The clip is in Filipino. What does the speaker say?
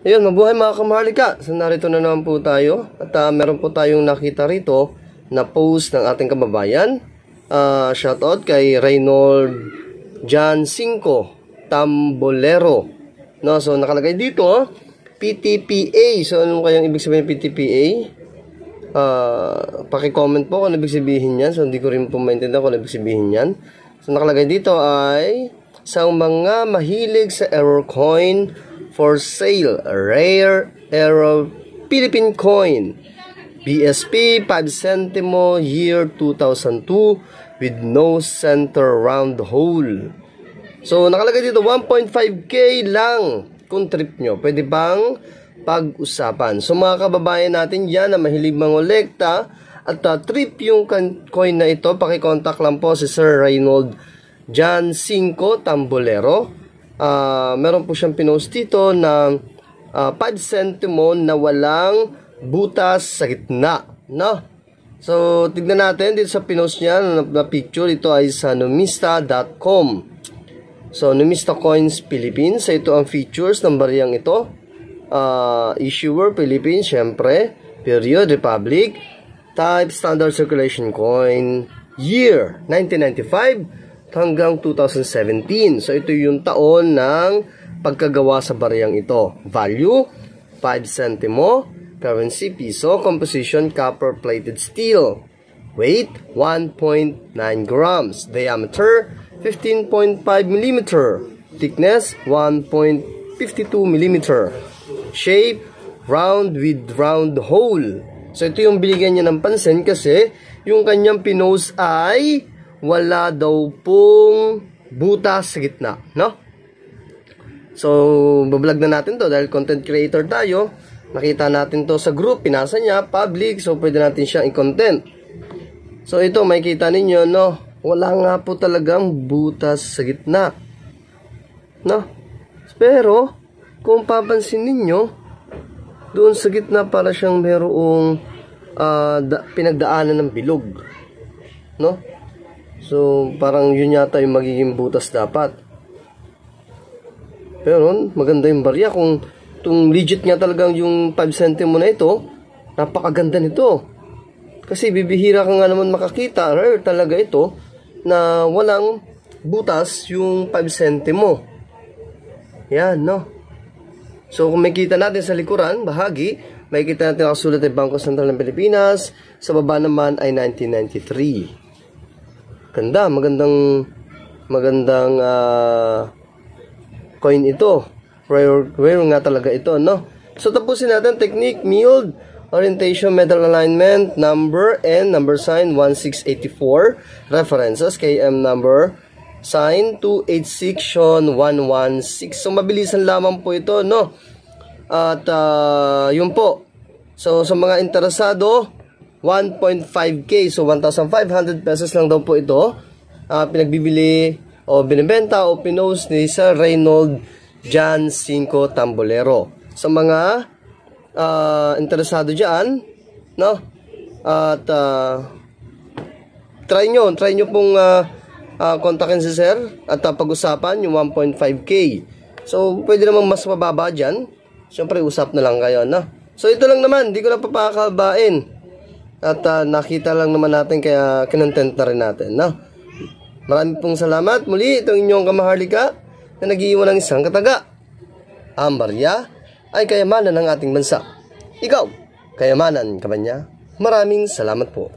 Ayun, mabuhay mga kamahalika. So narito na naman po tayo. At meron po tayong nakita rito na post ng ating kababayan. Shoutout kay Reynold Jan 5 Tambolero. No, so nakalagay dito, PTPA. So anong kayang ibig sabihin PTPA? Paki-comment po kung ano ibig sabihin yan. So hindi ko rin po maintindihan kung ano ibig sabihin yan. So nakalagay dito ay sa mga mahilig sa error coin for sale, a rare error Philippine coin, BSP 5 centimo year 2002 with no center round hole. So nakalagay dito 1.5k lang kung trip nyo. Pwede bang pag-usapan? So mga kababayan natin yan na mahilig mangolekta at trip yung coin na ito, paki-contact lang po si Sir Reynold Jan 5 Tambolero. Meron po siyang pinost dito na 5 centimo na walang butas sa gitna, no? So tignan natin dito sa pinost niya na picture. Ito ay sa numista.com. So Numista Coins Philippines. So ito ang features ng bariyang ito. Issuer Philippines, syempre. Period, Republic. Type, Standard Circulation Coin. Year, 1995 hanggang 2017. So ito yung taon ng pagkagawa sa bariyang ito. Value, 5 centimo. Currency, piso. Composition, copper plated steel. Weight, 1.9 grams. Diameter, 15.5 mm. Thickness, 1.52 mm. Shape, round with round hole. So ito yung binigyan niya ng pansin kasi yung kanyang pinost ay wala daw pong butas sa gitna, no? So, bablog na natin to dahil content creator tayo. Nakita natin to sa group, pinasa niya, public, so pwede natin siyang i-content. So, ito, makikita ninyo, no? Wala nga po talagang butas sa gitna, no? Pero, kung papansin ninyo, doon sa gitna para siyang merong pinagdaanan ng bilog, no? So, parang yun yata yung magiging butas dapat. Pero, maganda yung barya. Kung itong legit nga talagang yung 5 centimo na ito, napakaganda nito. Kasi bibihira ka nga naman makakita, rare talaga ito, na walang butas yung 5 centimo. Yan, no? So, kung makikita natin sa likuran, bahagi, makikita natin nakasulat ay Bangko Sentral ng Pilipinas. Sa baba naman ay 1993. Ganda, magandang coin ito. Rare nga talaga ito, no? So tapusin natin technique, milled, orientation, metal alignment, number and number sign 1684, references KM number sign 286 Sean 116. So mabilisan lamang po ito, no? At yun po. So sa mga interesado, 1.5k, so 1,500 pesos lang daw po ito. Pinagbibili o binibenta o pinost ni Sir Reynold Jan 5 Tambolero. Sa mga interesado dyan, no? At try nyo pong kontakin si Sir at pag-usapan yung 1.5k. So pwede namang mas mababa dyan. Siyempre usap na lang kayo, no? So ito lang naman, di ko na papakabain. At nakita lang naman natin kaya kinontent na rin natin, no? Maraming pong salamat. Muli, itong inyong kamahalika na nag-iiwan ng isang kataga. Ang barya ay kayamanan ng ating bansa. Ikaw, kayamanan ka ba niya? Maraming salamat po.